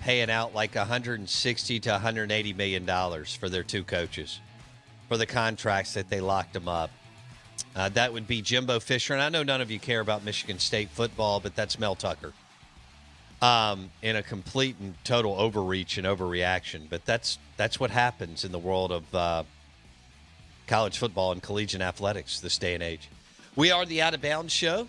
paying out like $160 to $180 million for their two coaches for the contracts that they locked them up. That would be Jimbo Fisher. And I know none of you care about Michigan State football, but that's Mel Tucker. In a complete and total overreach and overreaction. But that's what happens in the world of college football and collegiate athletics this day and age. We are the Out of Bounds Show,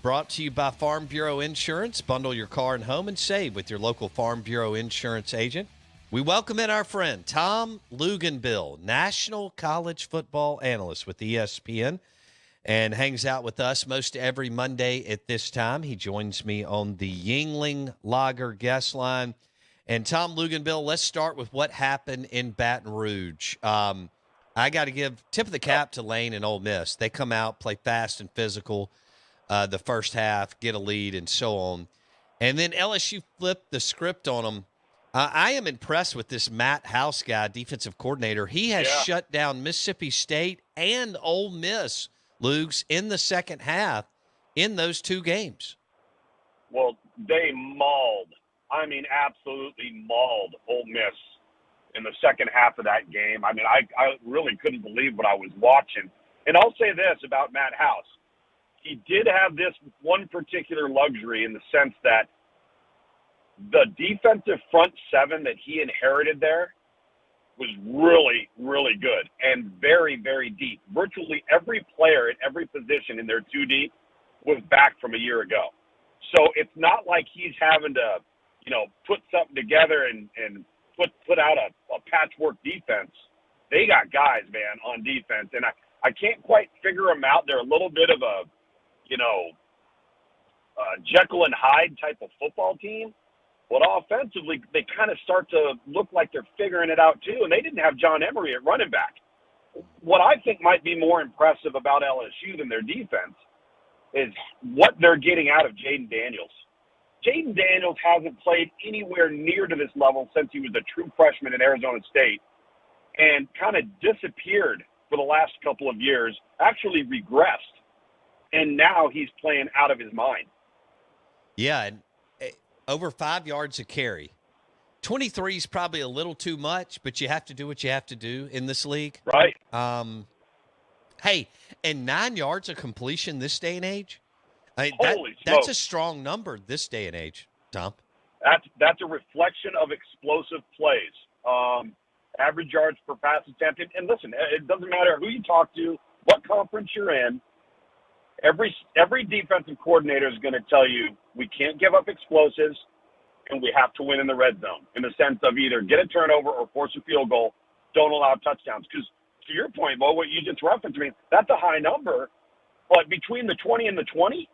brought to you by Farm Bureau Insurance. Bundle your car and home and save with your local Farm Bureau Insurance agent. We welcome in our friend Tom Luginbill, national college football analyst with ESPN, and hangs out with us most every Monday at this time. He joins me on the Yuengling Lager guest line. And Tom Luginbill, let's start with what happened in Baton Rouge. I got to give tip of the cap to Lane and Ole Miss. They come out, play fast and physical the first half, get a lead, and so on. And then LSU flipped the script on them. I am impressed with this Matt House guy, defensive coordinator. He has shut down Mississippi State and Ole Miss, Lugs, in the second half in those two games. Well, they mauled, absolutely mauled Ole Miss in the second half of that game. I really couldn't believe what I was watching. And I'll say this about Matt House. He did have this one particular luxury in the sense that the defensive front seven that he inherited there was really, really good and very, very deep. Virtually every player at every position in their 2D was back from a year ago. So it's not like he's having to, put something together and put out a patchwork defense. They got guys, man, on defense. And I can't quite figure them out. They're a little bit of a, Jekyll and Hyde type of football team. But offensively, they kind of start to look like they're figuring it out too. And they didn't have John Emery at running back. What I think might be more impressive about LSU than their defense is what they're getting out of Jaden Daniels. Jaden Daniels hasn't played anywhere near to this level since he was a true freshman at Arizona State and kind of disappeared for the last couple of years, actually regressed. And now he's playing out of his mind. Yeah, and over 5 yards a carry. 23 is probably a little too much, but you have to do what you have to do in this league. Right. Hey, and 9 yards of completion this day and age? That's a strong number this day and age, Tom. That's a reflection of explosive plays. Average yards per pass attempt. And listen, it doesn't matter who you talk to, what conference you're in. Every defensive coordinator is going to tell you we can't give up explosives and we have to win in the red zone in the sense of either get a turnover or force a field goal, don't allow touchdowns. Because to your point, Bo, what you just referenced, that's a high number. But between the 20 and the 20,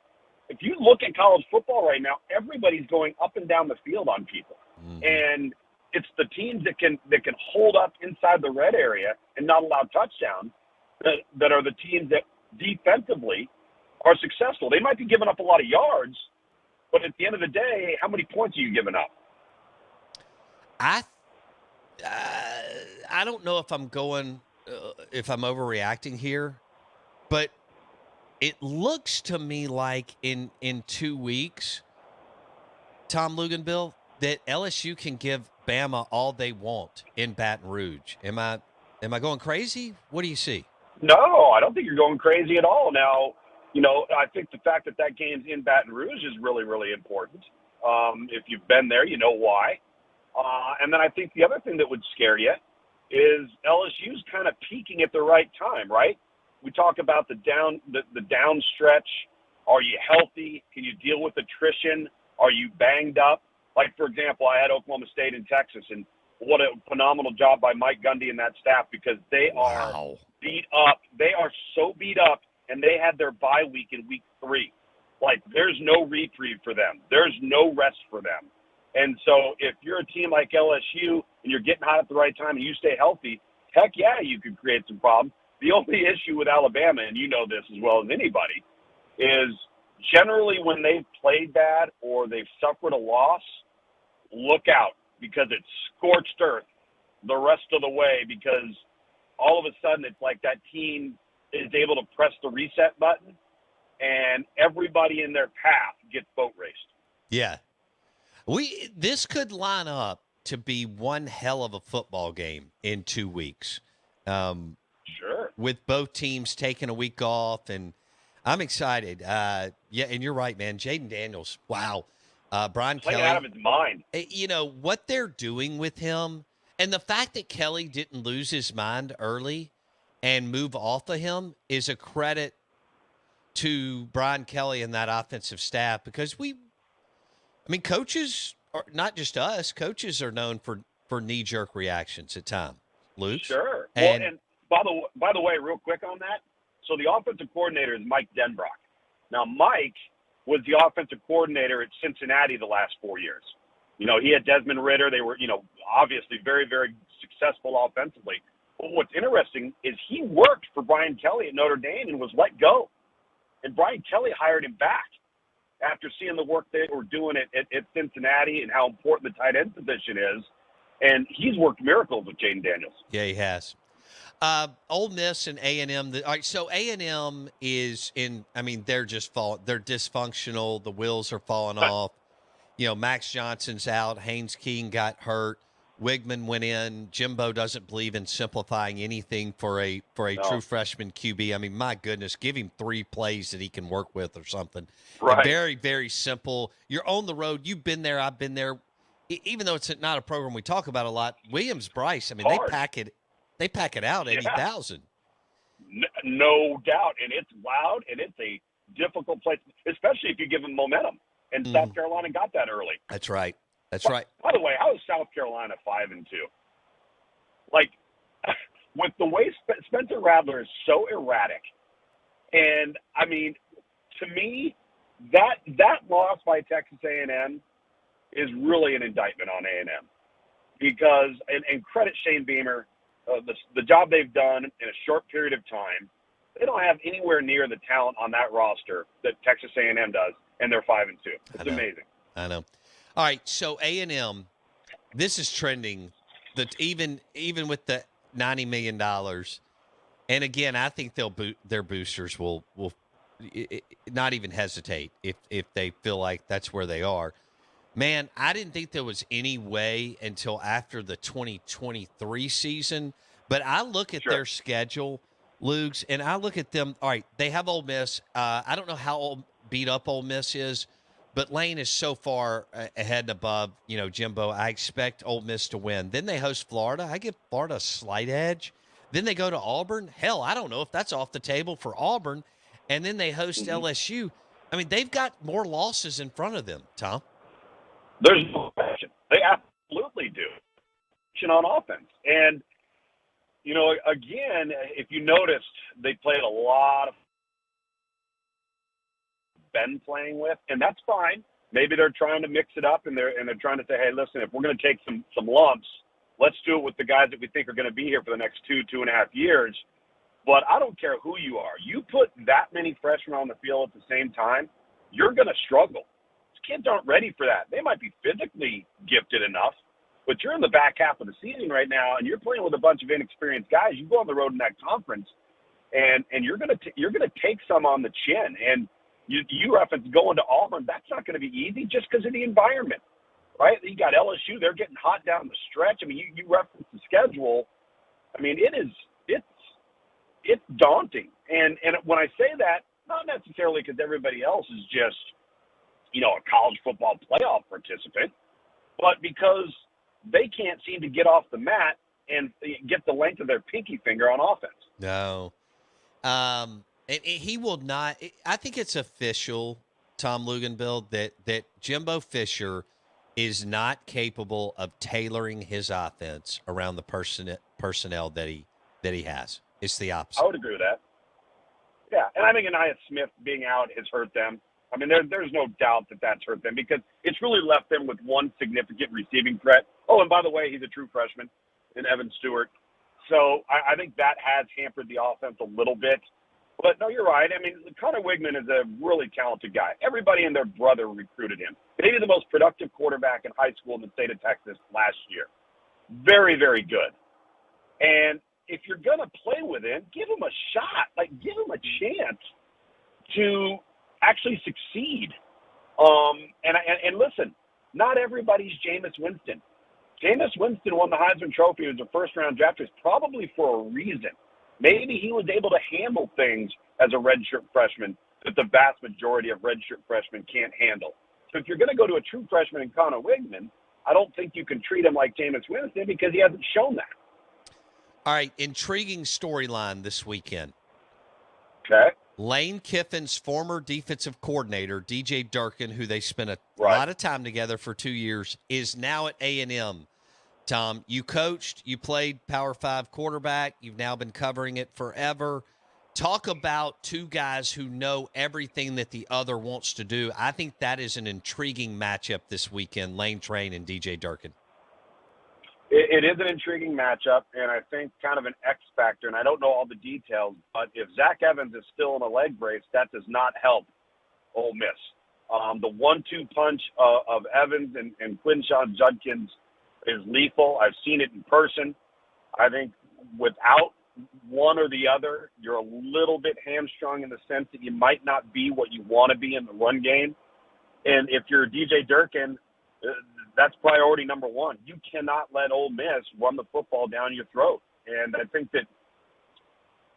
if you look at college football right now, everybody's going up and down the field on people. Mm-hmm. And it's the teams that can hold up inside the red area and not allow touchdowns that are the teams that defensively are successful. They might be giving up a lot of yards, but at the end of the day, how many points are you giving up? I don't know if I'm if I'm overreacting here, but it looks to me like in 2 weeks, Tom Luginbill, that LSU can give Bama all they want in Baton Rouge. Am I going crazy? What do you see? No, I don't think you're going crazy at all. Now, I think the fact that game's in Baton Rouge is really, really important. If you've been there, you know why. And then I think the other thing that would scare you is LSU's kind of peaking at the right time, right? We talk about the down stretch. Are you healthy? Can you deal with attrition? Are you banged up? Like, for example, I had Oklahoma State and Texas, and what a phenomenal job by Mike Gundy and that staff because they are beat up. They are so beat up, and they had their bye week in week 3. Like, there's no reprieve for them. There's no rest for them. And so if you're a team like LSU and you're getting hot at the right time and you stay healthy, heck yeah, you could create some problems. The only issue with Alabama, and you know this as well as anybody, is generally when they've played bad or they've suffered a loss, look out because it's scorched earth the rest of the way because all of a sudden it's like that team is able to press the reset button and everybody in their path gets boat raced. Yeah. This could line up to be one hell of a football game in 2 weeks. Sure. With both teams taking a week off, and I'm excited. Yeah, and you're right, man. Jaden Daniels, wow. Brian Playing Kelly. out of his mind. You know, what they're doing with him, and the fact that Kelly didn't lose his mind early and move off of him is a credit to Brian Kelly and that offensive staff, because coaches are not just us. Coaches are known for knee-jerk reactions at times. Luke? Sure. And, And by the way, real quick on that. So the offensive coordinator is Mike Denbrock. Now, Mike was the offensive coordinator at Cincinnati the last 4 years. You know, he had Desmond Ridder. They were, obviously very, very successful offensively. But what's interesting is he worked for Brian Kelly at Notre Dame and was let go. And Brian Kelly hired him back after seeing the work they were doing at Cincinnati and how important the tight end position is. And he's worked miracles with Jaden Daniels. yeah, he has. Ole Miss and A&M. All right, so A&M is in. They're just they're dysfunctional. The wheels are falling off. Max Johnson's out. Haynes King got hurt. Wigman went in. Jimbo doesn't believe in simplifying anything for a true freshman QB. My goodness, give him 3 plays that he can work with or something. Right. Very, very simple. You're on the road. You've been there. I've been there. Even though it's not a program we talk about a lot, Williams-Brice, they pack it. They pack it out, 80,000. No doubt. And it's loud, and it's a difficult place, especially if you give them momentum. And South Carolina got that early. That's right. Right. By the way, how is South Carolina 5-2? Like, with the way Spencer Rattler is so erratic, and to me, that loss by Texas A&M is really an indictment on A&M, because and credit Shane Beamer. The job they've done in a short period of time. They don't have anywhere near the talent on that roster that Texas A&M does, and they're 5-2. It's amazing. I know. All right, so A&M, this is trending. That even with the $90 million, and again, I think their boosters will not even hesitate if they feel like that's where they are. Man, I didn't think there was any way until after the 2023 season. But I look at their schedule, Lugs, and I look at them. All right, they have Ole Miss. I don't know how beat up Ole Miss is, but Lane is so far ahead and above, Jimbo. I expect Ole Miss to win. Then they host Florida. I give Florida a slight edge. Then they go to Auburn. Hell, I don't know if that's off the table for Auburn. And then they host LSU. They've got more losses in front of them, Tom. There's no question. They absolutely do. On offense. And, again, if you noticed, they played a lot of Ben playing with, and that's fine. Maybe they're trying to mix it up, and they're trying to say, hey, listen, if we're going to take some lumps, let's do it with the guys that we think are going to be here for the next 2.5 years. But I don't care who you are. You put that many freshmen on the field at the same time, you're going to struggle. Kids aren't ready for that. They might be physically gifted enough, but you're in the back half of the season right now, and you're playing with a bunch of inexperienced guys. You go on the road in that conference, and you're gonna take some on the chin. And you reference going to Auburn. That's not going to be easy just because of the environment, right? You got LSU. They're getting hot down the stretch. You reference the schedule. It's daunting. And when I say that, not necessarily because everybody else is just a college football playoff participant, but because they can't seem to get off the mat and get the length of their pinky finger on offense. No. And he will not. I think it's official, Tom Luginbill, that Jimbo Fisher is not capable of tailoring his offense around the personnel that he has. It's the opposite. I would agree with that. Yeah, and I think Anaya Smith being out has hurt them. There's no doubt that that's hurt them because it's really left them with one significant receiving threat. Oh, and by the way, he's a true freshman in Evan Stewart. So I think that has hampered the offense a little bit. But, no, you're right. Connor Wigman is a really talented guy. Everybody and their brother recruited him. Maybe the most productive quarterback in high school in the state of Texas last year. Very, very good. And if you're going to play with him, give him a shot. Give him a chance to actually succeed. And listen, not everybody's Jameis Winston. Jameis Winston won the Heisman Trophy as a first-round draft pick probably for a reason. Maybe he was able to handle things as a redshirt freshman that the vast majority of redshirt freshmen can't handle. So if you're going to go to a true freshman in Connor Wigman, I don't think you can treat him like Jameis Winston because he hasn't shown that. All right, intriguing storyline this weekend. Okay. Lane Kiffin's former defensive coordinator, DJ Durkin, who they spent a Right. lot of time together for 2 years, is now at A&M. Tom, you coached, you played Power 5 quarterback. You've now been covering it forever. Talk about two guys who know everything that the other wants to do. I think that is an intriguing matchup this weekend, Lane Train and DJ Durkin. It is an intriguing matchup, and I think kind of an X factor, and I don't know all the details, but if Zach Evans is still in a leg brace, that does not help Ole Miss. The 1-2 punch of Evans and Quinshawn Judkins is lethal. I've seen it in person. I think without one or the other, you're a little bit hamstrung in the sense that you might not be what you want to be in the run game. And if you're DJ Durkin, that's priority number one. You cannot let Ole Miss run the football down your throat. And I think that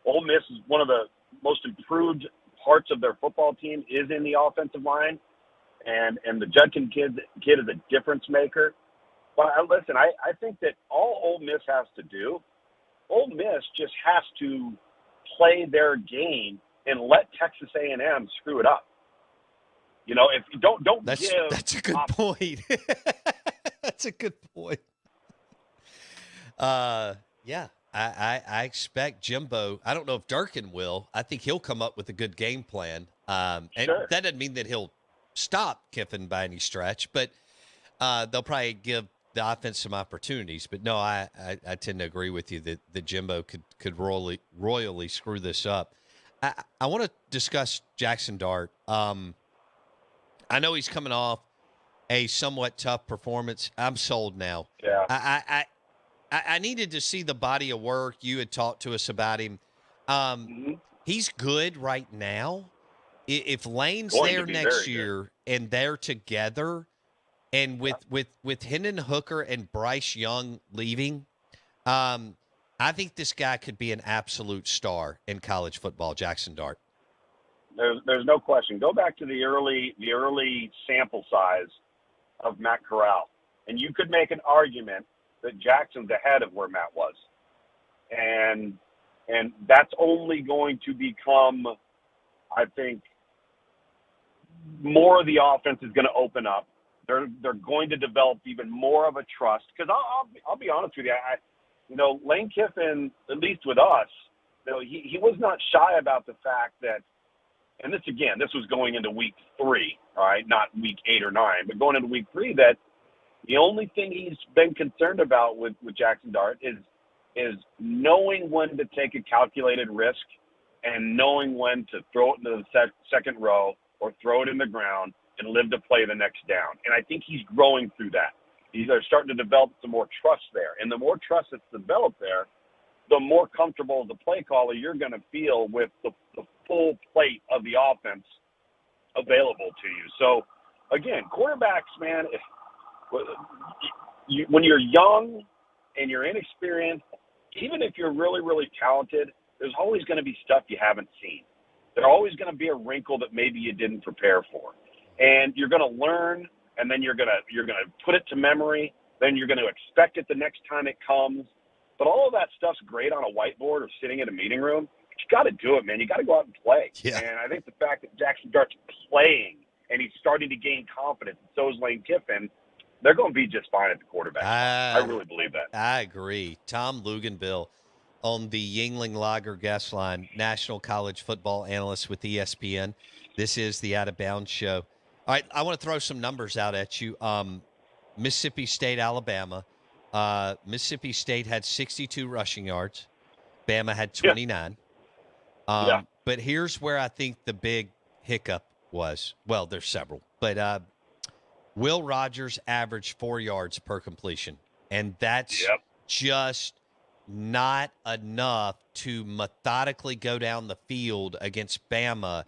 Ole Miss is one of the most improved parts of their football team is in the offensive line. And the Judkin kid is a difference maker. But listen, I think that all Ole Miss has to do, Ole Miss just has to play their game and let Texas A&M screw it up. You know, if you don't That's a good point. That's a good point. Yeah, I expect Jimbo. I don't know if Durkin will. I think he'll come up with a good game plan. And Sure. that doesn't mean that he'll stop Kiffin by any stretch, but they'll probably give the offense some opportunities. But no, I tend to agree with you that Jimbo could royally screw this up. I want to discuss Jackson Dart. I know he's coming off a somewhat tough performance. I'm sold now. Yeah. I needed to see the body of work. You had talked to us about him. He's good right now. If Lane's there next year and they're together, and with Hendon Hooker and Bryce Young leaving, I think this guy could be an absolute star in college football, Jackson Dart. There's no question. Go back to the early sample size of Matt Corral, and you could make an argument that Jackson's ahead of where Matt was, and that's only going to become, I think, more of the offense is going to open up. They're going to develop even more of a trust because I'll be honest with you, Lane Kiffin, at least with us, he was not shy about the fact that. And this was going into week 3, all right, not week 8 or 9, but going into week 3, that the only thing he's been concerned about with Jackson Dart is knowing when to take a calculated risk and knowing when to throw it into the second row or throw it in the ground and live to play the next down. And I think he's growing through that. They're starting to develop some more trust there. And the more trust that's developed there, the more comfortable as a play caller you're going to feel with the full plate of the offense available to you. So, again, quarterbacks, man, when you're young and you're inexperienced, even if you're really, really talented, there's always going to be stuff you haven't seen. There's always going to be a wrinkle that maybe you didn't prepare for. And you're going to learn, and then you're going to put it to memory. Then you're going to expect it the next time it comes. But all of that stuff's great on a whiteboard or sitting in a meeting room. But you got to do it, man. You got to go out and play. Yeah. And I think the fact that Jackson Dart's playing and he's starting to gain confidence, and so is Lane Kiffin, they're going to be just fine at the quarterback. I really believe that. I agree. Tom Luginbill on the Yuengling Lager guest line, national college football analyst with ESPN. This is the Out of Bounds show. All right, I want to throw some numbers out at you. Mississippi State, Alabama. Mississippi State had 62 rushing yards. Bama had 29. But here's where I think the big hiccup was. Well, there's several. But Will Rogers averaged 4 yards per completion. And that's just not enough to methodically go down the field against Bama.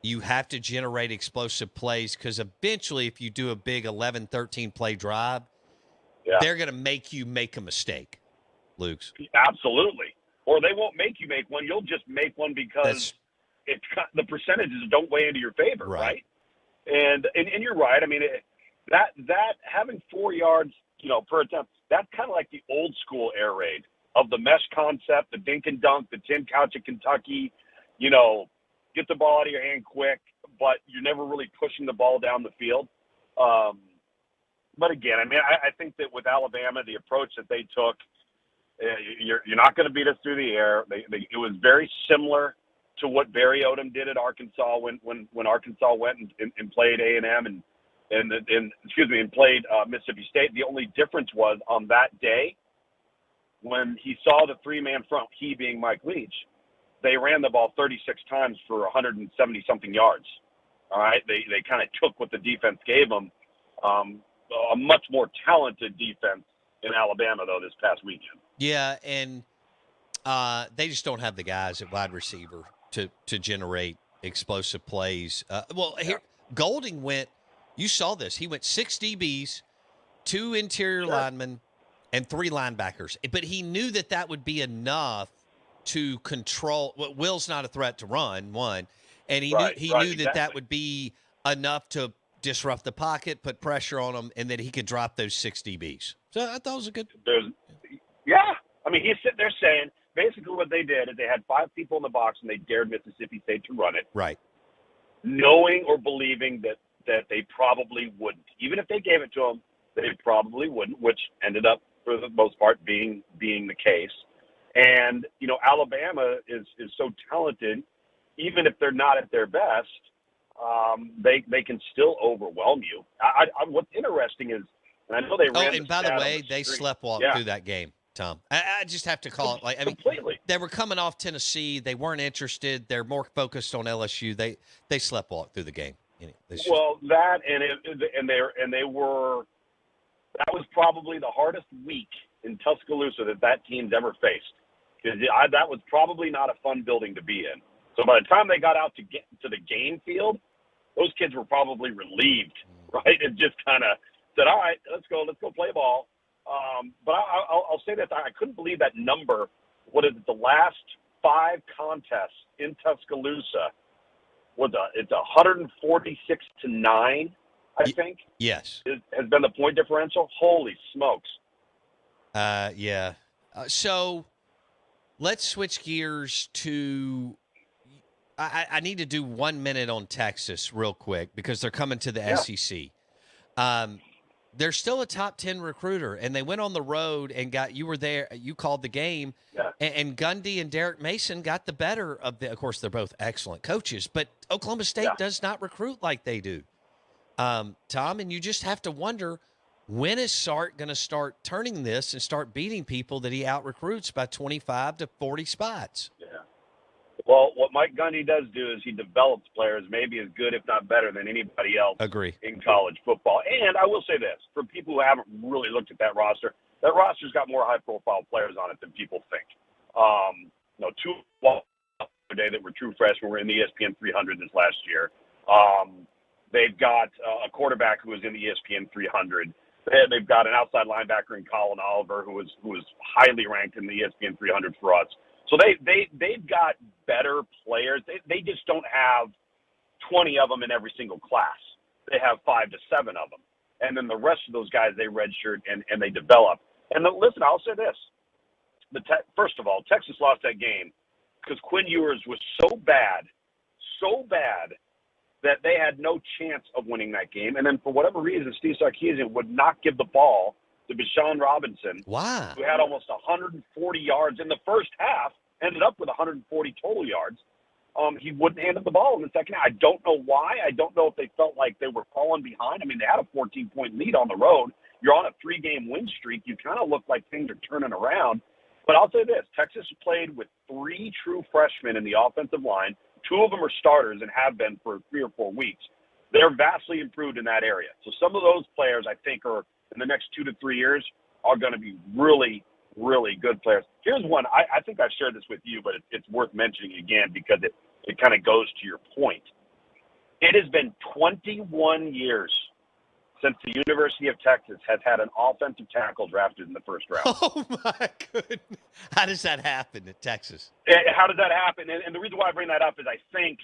You have to generate explosive plays because eventually if you do a big 11, 13 play drive, Yeah, they're going to make you make a mistake, Luke's. absolutely. Or they won't make you make one. You'll just make one because That's the percentages don't weigh into your favor, right. right? And you're right. I mean, that having 4 yards, per attempt, that's kind of like the old school air raid of the mesh concept, the dink and dunk, the Tim Couch at Kentucky. Get the ball out of your hand quick, but you're never really pushing the ball down the field. But again, I mean, I think that with Alabama, the approach that they took, you're not going to beat us through the air. It was very similar to what Barry Odom did at Arkansas when Arkansas went and played A&M and played Mississippi State. The only difference was on that day when he saw the three-man front, he being Mike Leach, they ran the ball 36 times for 170-something yards. All right, they kind of took what the defense gave them. A much more talented defense in Alabama, though, this past weekend. Yeah, and they just don't have the guys at wide receiver to generate explosive plays. Here, Golding went – you saw this. He went 6 DBs, 2 interior linemen, and 3 linebackers. But he knew that would be enough to control – Will's not a threat to run, one. And he knew that would be enough to disrupt the pocket, put pressure on him, and that he could drop those 6 DBs. So I thought it was a good – Yeah. I mean, he's sitting there saying basically what they did is they had 5 people in the box and they dared Mississippi State to run it. Right. Knowing or believing that they probably wouldn't. Even if they gave it to them, they probably wouldn't, which ended up, for the most part, being the case. And, Alabama is so talented, even if they're not at their best, they can still overwhelm you. What's interesting is, and I know they ran. Oh, and by the way, they sleptwalked through that game, Tom. I just have to call it completely. They were coming off Tennessee. They weren't interested. They're more focused on LSU. They sleptwalked through the game. That was probably the hardest week in Tuscaloosa that team's ever faced. Because that was probably not a fun building to be in. So by the time they got out to get to the game field, those kids were probably relieved, right? And just kind of said, all right, let's go play ball. But I'll say this, I couldn't believe that number. What is it, the last 5 contests in Tuscaloosa, it's 146-9, I think? Yes. Has been the point differential? Holy smokes. Yeah. So let's switch gears to I need to do 1 minute on Texas real quick because they're coming to the SEC. They're still a top 10 recruiter, and they went on the road and you were there, you called the game, and Gundy and Derek Mason got the better of of course, they're both excellent coaches, but Oklahoma State does not recruit like they do. Tom, and you just have to wonder, when is Sark going to start turning this and start beating people that he out-recruits by 25 to 40 spots? Yeah. Well, what Mike Gundy does do is he develops players maybe as good, if not better, than anybody else in college football. And I will say this, for people who haven't really looked at that roster's got more high-profile players on it than people think. 2 today that were true freshmen were in the ESPN 300 this last year. They've got a quarterback who was in the ESPN 300. They've got an outside linebacker in Colin Oliver who was highly ranked in the ESPN 300 for us. So they've got better players. They just don't have 20 of them in every single class. They have 5 to 7 of them. And then the rest of those guys, they redshirt and they develop. And listen, I'll say this. First of all, Texas lost that game because Quinn Ewers was so bad that they had no chance of winning that game. And then for whatever reason, Steve Sarkisian would not give the ball to Bijan Robinson, wow, who had almost 140 yards in the first half, ended up with 140 total yards. He wouldn't hand him the ball in the second half. I don't know why. I don't know if they felt like they were falling behind. I mean, they had a 14-point lead on the road. You're on a 3-game win streak. You kind of look like things are turning around. But I'll say this, Texas played with 3 true freshmen in the offensive line. 2 of them are starters and have been for 3 or 4 weeks. They're vastly improved in that area. So some of those players, I think, are in the next 2 to 3 years are going to be really, really good players. Here's one. I think I've shared this with you, but it's worth mentioning again because it kind of goes to your point. It has been 21 years since the University of Texas has had an offensive tackle drafted in the first round. Oh, my goodness. How does that happen at Texas? How does that happen? And the reason why I bring that up is I think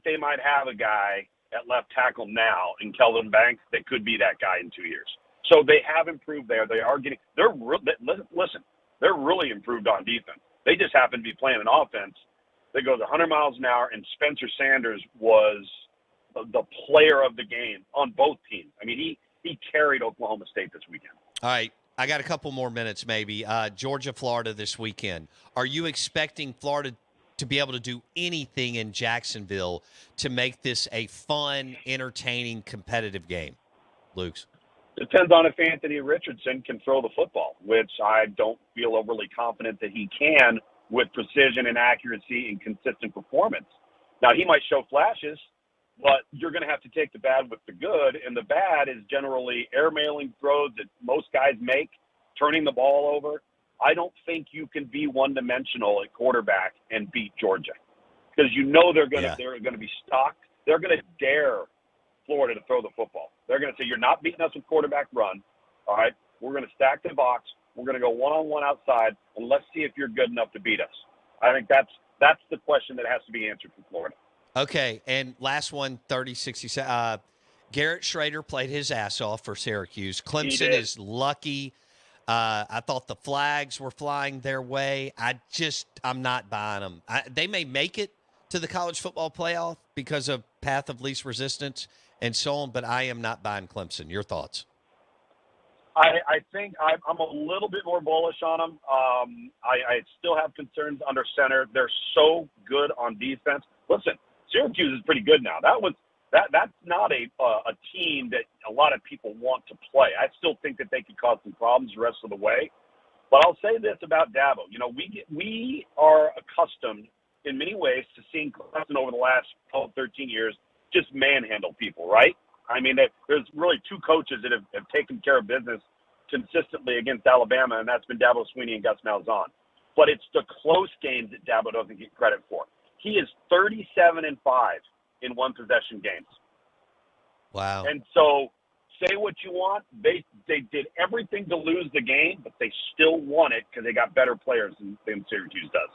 they might have a guy at left tackle now in Kelvin Banks that could be that guy in 2 years. So they have improved there. They're really improved on defense. They just happen to be playing an offense that goes 100 miles an hour, and Spencer Sanders was the player of the game on both teams. I mean, he carried Oklahoma State this weekend. All right. I got a couple more minutes maybe. Georgia, Florida this weekend. Are you expecting Florida to be able to do anything in Jacksonville to make this a fun, entertaining, competitive game, Luke's? Depends on if Anthony Richardson can throw the football, which I don't feel overly confident that he can with precision and accuracy and consistent performance. Now, he might show flashes, but you're going to have to take the bad with the good, and the bad is generally airmailing throws that most guys make, turning the ball over. I don't think you can be one-dimensional at quarterback and beat Georgia because you know they're going to be stocked. They're going to dare Florida to throw the football. They're going to say, you're not beating us with quarterback run, all right? We're going to stack the box. We're going to go one-on-one outside, and let's see if you're good enough to beat us. I think that's the question that has to be answered for Florida. Okay, and last one, 30-60. Garrett Schrader played his ass off for Syracuse. Clemson is lucky. I thought the flags were flying their way. I'm not buying them. They may make it to the college football playoff because of path of least resistance and so on, but I am not buying Clemson. Your thoughts? I think I'm a little bit more bullish on them. I still have concerns under center. They're so good on defense. Listen, Syracuse is pretty good now. That's not a team that a lot of people want to play. I still think that they could cause some problems the rest of the way. But I'll say this about Dabo. You know, we are accustomed in many ways to seeing Clemson over the last 12, 13 years just manhandle people, right? I mean, there's really two coaches that have taken care of business consistently against Alabama, and that's been Dabo Swinney and Gus Malzahn. But it's the close games that Dabo doesn't get credit for. He is 37-5 in one-possession games. Wow. And so say what you want. They did everything to lose the game, but they still won it because they got better players than Syracuse does.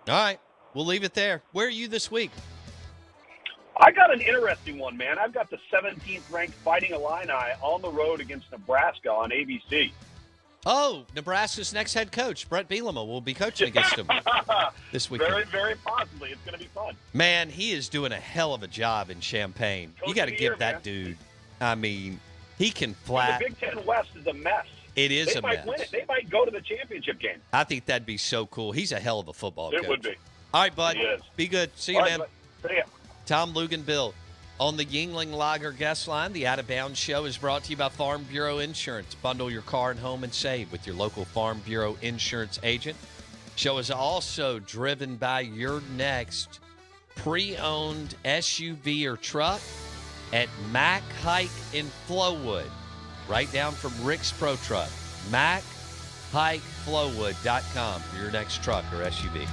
All right. We'll leave it there. Where are you this week? I got an interesting one, man. I've got the 17th-ranked Fighting Illini on the road against Nebraska on ABC. Oh, Nebraska's next head coach, Brett Bielema, will be coaching against them this weekend. Very, very possibly. It's going to be fun. Man, he is doing a hell of a job in Champaign. You got to give that dude. I mean, he can flat. The Big Ten West is a mess. It is a mess. They might win it. They might go to the championship game. I think that'd be so cool. He's a hell of a football coach. It would be. All right, bud. Be good. See you, man. See ya. Tom Luginbill on the Yuengling Lager guest line. The Out of Bounds Show is brought to you by Farm Bureau Insurance. Bundle your car and home and save with your local Farm Bureau Insurance agent. Show is also driven by your next pre-owned SUV or truck at Mack Hike in Flowwood. Right down from Rick's Pro Truck. MacHikeFlowwood.com for your next truck or SUV.